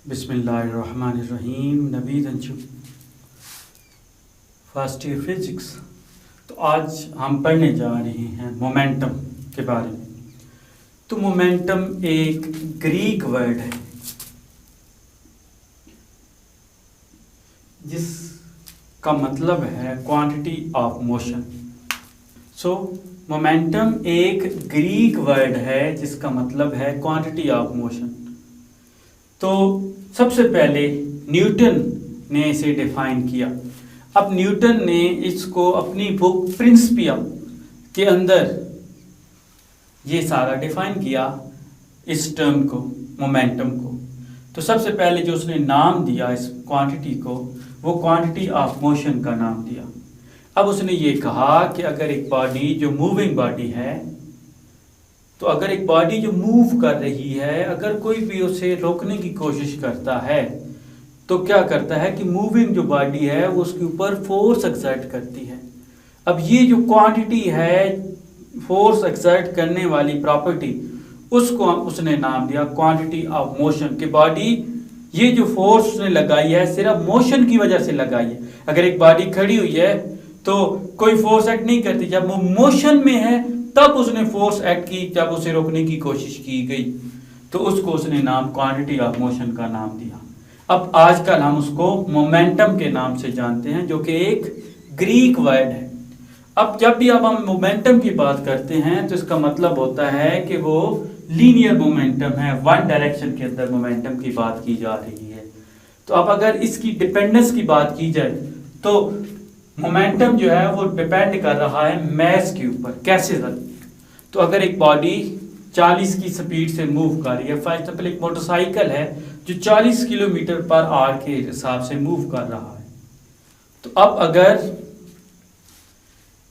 बिस्मिल्लाहिर्रहमानिर्रहीम। Naveed Anshu, first year physics. तो आज हम पढ़ने जा रहे हैं मोमेंटम के बारे में। तो मोमेंटम एक ग्रीक वर्ड है जिसका मतलब है quantity of motion. So momentum एक ग्रीक वर्ड है जिसका मतलब है क्वांटिटी ऑफ मोशन। तो सबसे पहले न्यूटन ने इसे डिफाइन किया। अब न्यूटन ने इसको अपनी बुक प्रिंसिपिया के अंदर ये सारा डिफाइन किया, इस टर्म को, मोमेंटम को। तो सबसे पहले जो उसने नाम दिया इस क्वांटिटी को, वो क्वांटिटी ऑफ मोशन का नाम दिया। अब उसने ये कहा कि अगर एक बॉडी जो मूविंग बॉडी है, तो अगर एक बॉडी जो मूव कर रही है, अगर कोई भी उसे रोकने की कोशिश करता है, तो क्या करता है कि मूविंग जो बॉडी है वो उसके ऊपर फोर्स एक्सर्ट करती है। अब ये जो क्वांटिटी है, फोर्स एक्सर्ट करने वाली प्रॉपर्टी, उसको उसने नाम दिया क्वांटिटी ऑफ मोशन। कि बॉडी ये जो फोर्स उसने लगाई है सिर्फ मोशन की वजह से लगाई है। अगर एक बॉडी खड़ी हुई है तो कोई फोर्स एक्ट नहीं करती, जब वो मोशन में है तब उसने फोर्स एक्ट की, जब उसे रोकने की कोशिश की गई, तो उसको उसने नाम क्वांटिटी ऑफ मोशन का नाम दिया। अब आजकल हम उसको मोमेंटम के नाम से जानते हैं, जो कि एक ग्रीक वर्ड है। अब जब भी अब हम मोमेंटम की बात करते हैं तो इसका मतलब होता है कि वो लीनियर मोमेंटम है, वन डायरेक्शन के अंदर मोमेंटम की बात की जा रही है। तो अब अगर इसकी डिपेंडेंस की बात की जाए तो मोमेंटम जो है वो डिपेंड कर रहा है मैस के ऊपर। कैसे सर? तो अगर एक बॉडी 40 की स्पीड से मूव कर रही है, फॉर एग्जाम्पल एक मोटरसाइकिल है जो 40 किलोमीटर पर आवर के हिसाब से मूव कर रहा है, तो अब अगर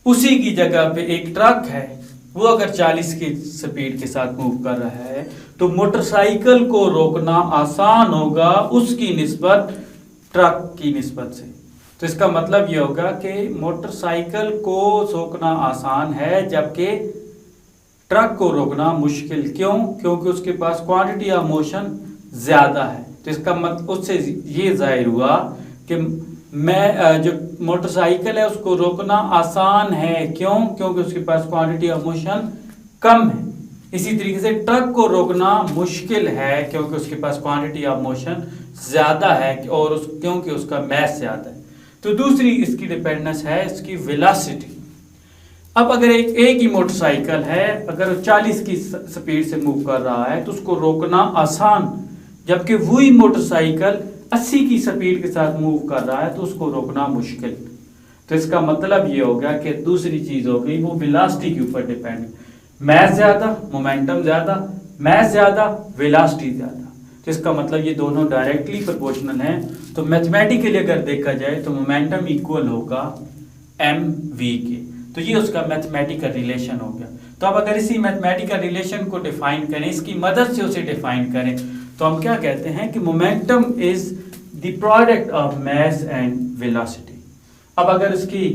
उसी की जगह पे एक ट्रक है, वो अगर 40 की स्पीड के साथ मूव कर रहा है, तो मोटरसाइकिल को रोकना आसान होगा उसकी निस्बत ट्रक की निस्बत से। तो इसका मतलब ये होगा कि मोटरसाइकिल को रोकना आसान है जबकि ट्रक को रोकना मुश्किल। क्यों? क्योंकि उसके पास क्वांटिटी ऑफ मोशन ज्यादा है। तो इसका मतलब उससे ये जाहिर हुआ कि मैं जो मोटरसाइकिल है उसको रोकना आसान है। क्यों? क्योंकि उसके पास क्वांटिटी ऑफ मोशन कम है। इसी तरीके से ट्रक को रोकना मुश्किल है क्योंकि उसके पास क्वांटिटी ऑफ मोशन ज्यादा है और क्योंकि उसका मैस ज्यादा है। तो दूसरी इसकी डिपेंडेंस है इसकी वेलोसिटी। अब अगर एक ही मोटरसाइकिल है, अगर 40 की स्पीड से मूव कर रहा है तो उसको रोकना आसान, जबकि वही मोटरसाइकिल 80 की स्पीड के साथ मूव कर रहा है तो उसको रोकना मुश्किल। तो इसका मतलब ये हो गया कि दूसरी चीज हो गई वो वेलोसिटी के ऊपर डिपेंड। मैस ज्यादा, मोमेंटम ज्यादा, मैस ज्यादा, वेलोसिटी ज्यादा। तो इसका मतलब ये दोनों डायरेक्टली प्रोपोर्शनल हैं। तो मैथमेटिकली अगर देखा जाए तो मोमेंटम इक्वल होगा mv के। तो ये उसका मैथमेटिकल रिलेशन हो गया। तो अब अगर इसी मैथमेटिकल रिलेशन को डिफाइन करें, इसकी मदद से उसे डिफाइन करें, तो हम क्या कहते हैं कि momentum is the product of mass and velocity. अब अगर इसकी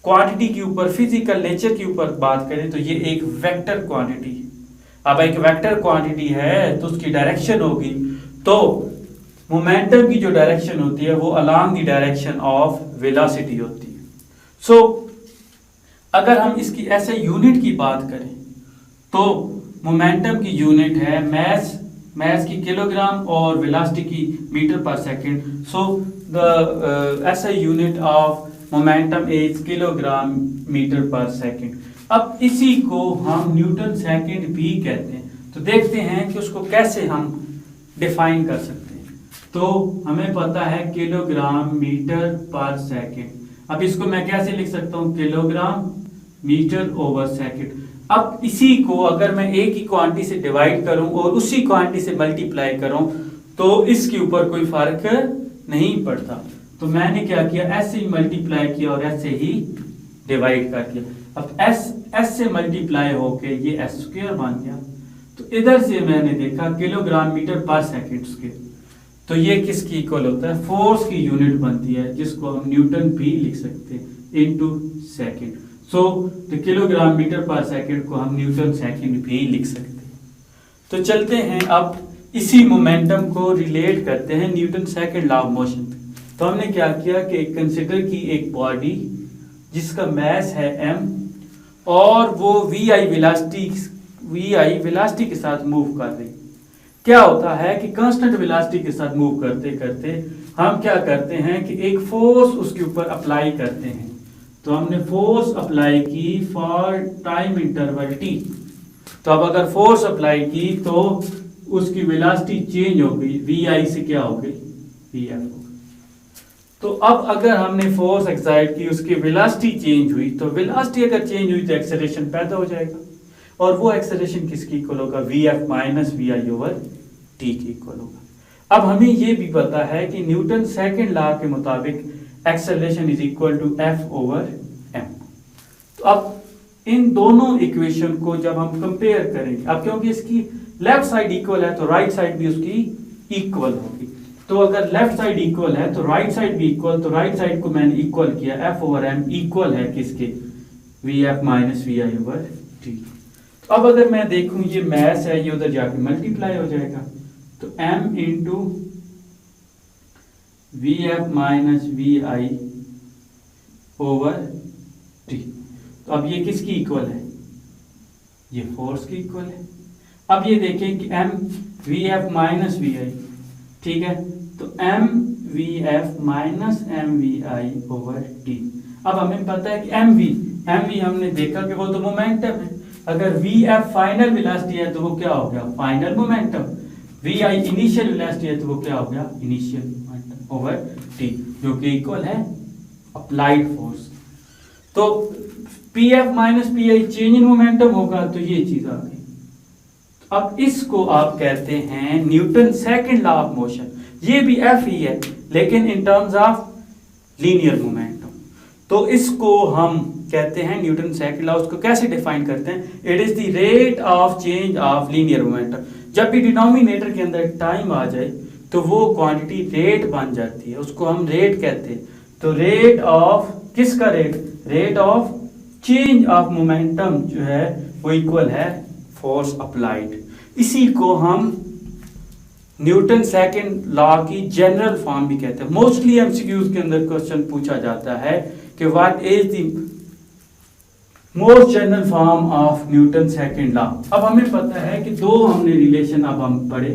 क्वांटिटी के ऊपर, फिजिकल नेचर के ऊपर बात करें तो ये एक वेक्टर क्वांटिटी है। अब एक वेक्टर क्वांटिटी है तो उसकी डायरेक्शन होगी, तो मोमेंटम की जो डायरेक्शन होती है वो along the direction of velocity होती है। सो अगर हम इसकी ऐसे यूनिट की बात करें तो मोमेंटम की यूनिट है मैस की किलोग्राम और वेलोसिटी की metre per second. So the SI unit of momentum is kilogram metre per second. अब इसी को हम न्यूटन सेकंड भी कहते हैं। तो देखते हैं कि उसको कैसे हम डिफाइन कर सकते हैं। तो हमें पता है किलोग्राम मीटर पर सेकंड। अब इसको मैं कैसे लिख सकता हूं? Kilogram metre over second. अब इसी को अगर मैं एक ही क्वांटिटी से डिवाइड करूं और उसी क्वांटिटी से मल्टीप्लाई करूं तो इसके ऊपर कोई फर्क नहीं पड़ता। तो मैंने क्या किया, ऐसे ही मल्टीप्लाई किया और ऐसे ही डिवाइड कर दिया। अब एस से मल्टीप्लाई होके ये एस स्क्वायर बन गया। तो इधर से मैंने देखा kilogram metre per second square, तो ये किसकी इक्वल होता है? फोर्स की यूनिट बनती है, जिसको हम न्यूटन भी लिख सकते हैं into second. So the kilogram metre per second को हम न्यूटन सेकंड भी लिख सकते हैं। तो चलते हैं अब इसी मोमेंटम को रिलेट करते हैं Newton second law of motion. तो हमने क्या किया कि कंसिडर की एक बॉडी जिसका मास है m और वो vi वेलोसिटी के साथ मूव कर रही। क्या होता है कि कांस्टेंट वेलोसिटी के साथ मूव करते करते हम क्या करते हैं कि एक फोर्स उसके ऊपर अप्लाई करते हैं। तो हमने फोर्स अप्लाई की फॉर टाइम इंटरवल t। तो अब अगर फोर्स अप्लाई की तो उसकी वेलोसिटी चेंज हो गई, vi से क्या हो गई, vf हो गई। तो अब अगर हमने फोर्स एक्सर्ट की, उसकी वेलोसिटी चेंज हुई, तो वेलोसिटी अगर चेंज हुई तो एक्सेलरेशन पैदा हो जाएगा और वो एक्सेलरेशन किसकी इक्वल होगा, vf minus vi over t की इक्वल होगा। अब हमें ये भी पता है कि न्यूटन सेकंड लॉ के मुताबिक acceleration is equal to f over m। तो अब इन दोनों इक्वेशन को जब हम कंपेयर करेंगे, अब क्योंकि इसकी लेफ्ट साइड इक्वल है तो राइट साइड भी उसकी इक्वल होगी। तो अगर लेफ्ट साइड इक्वल है तो राइट साइड भी इक्वल, तो राइट साइड को मैंने इक्वल किया, f ओवर m इक्वल है किसके, vf minus vi over t। तो अब अगर मैं देखूं ये मास है, ये उधर जाके मल्टीप्लाई हो जाएगा, तो m into vf minus vi over t। तो अब ये किसकी इक्वल है, ये फोर्स की इक्वल है। अब ये देखें कि m vf माइनस vi, ठीक है, तो m vf minus m vi over t। अब हमें पता है कि mv हमने देखा कि वो तो मोमेंटम है। अगर vf फाइनल वेलोसिटी है तो वो क्या हो गया, final momentum. vi initial velocity है तो वो क्या हो गया, इनिशियल मोमेंटम ओवर t, जो कि इक्वल है अप्लाइड फोर्स। तो pf minus pi change in momentum होगा, तो ये चीज आ गई। अब इसको आप कहते हैं Newton second law of motion. ये भी f ही है लेकिन in terms of linear momentum. तो इसको हम कहते हैं न्यूटन सेकंड लॉ। उसको कैसे डिफाइन करते हैं, it is the rate of change of linear momentum. जब भी डिनोमिनेटर के अंदर टाइम आ जाए तो वो क्वांटिटी रेट बन जाती है, उसको हम रेट कहते हैं। तो रेट ऑफ किसका rate of change of momentum जो है वो इक्वल है फोर्स अप्लाइड। इसी को हम न्यूटन सेकंड लॉ की जनरल फॉर्म भी कहते हैं। मोस्टली एमसीक्यूज के अंदर क्वेश्चन पूछा जाता है कि what is the most general form of Newton second law. अब हमें पता है कि दो हमने रिलेशन अब हम पढ़े,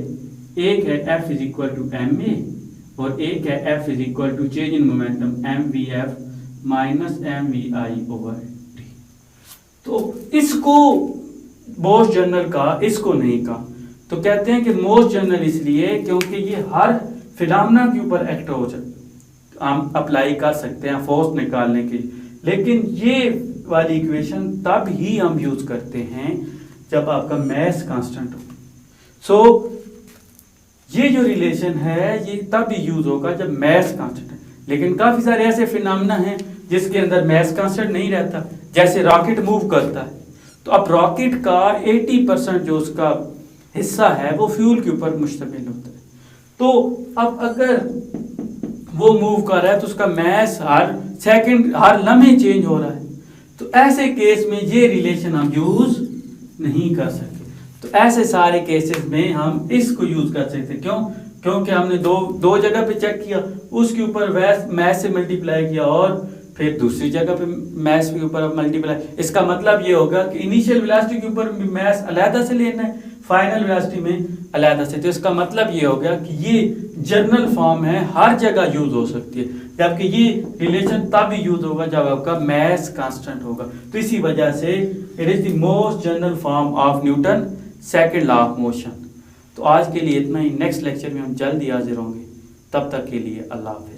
एक है F is equal to ma और एक है F is equal to change in momentum mvf minus mvi over t। तो इसको मोस्ट जनरल का, इसको नहीं कहा। तो कहते हैं कि मोस्ट जनरल इसलिए क्योंकि ये हर फिनोमेना के ऊपर एक्ट हो जाए, हम अप्लाई कर सकते हैं फोर्स निकालने के लिए। लेकिन ये वाली इक्वेशन तब ही हम यूज करते हैं जब आपका मास कांस्टेंट हो। सो ये जो रिलेशन है ये तब ही यूज होगा जब मास कांस्टेंट है। लेकिन काफी सारे ऐसे फिनोमेना हैं जिसके अंदर मास कांस्टेंट नहीं रहता, जैसे रॉकेट मूव करता है। तो अब रॉकेट का 80% जो उसका हिस्सा है वो फ्यूल के ऊपर मुश्तमिल होता है। तो अब अगर वो मूव कर रहा है तो उसका मास हर सेकंड, हर लम्हे चेंज हो रहा है। तो ऐसे केस में ये रिलेशन हम यूज नहीं कर सकते। तो ऐसे सारे केसेस में हम इसको यूज कर सकते। क्यों? क्योंकि हमने दो जगह पे चेक किया, उसके ऊपर मास से मल्टीप्लाई किया और फिर दूसरी जगह पे मास के ऊपर मल्टीप्लाई। इसका मतलब ये होगा कि इनिशियल वेलोसिटी के ऊपर मास अलहदा से लेना है, फाइनल वेलोसिटी में अलहदा से। तो इसका मतलब ये हो गया कि ये जनरल फॉर्म है, हर जगह यूज हो सकती है, जबकि ये रिलेशन तब यूज होगा जब आपका मास कांस्टेंट होगा। तो इसी वजह से it is the most general form of Newton second law of motion. तो आज के लिए इतना ही। नेक्स्ट लेक्चर में हम जल्द ही हाजिर होंगे। तब तक के लिए अल्लाह हाफ़िज़।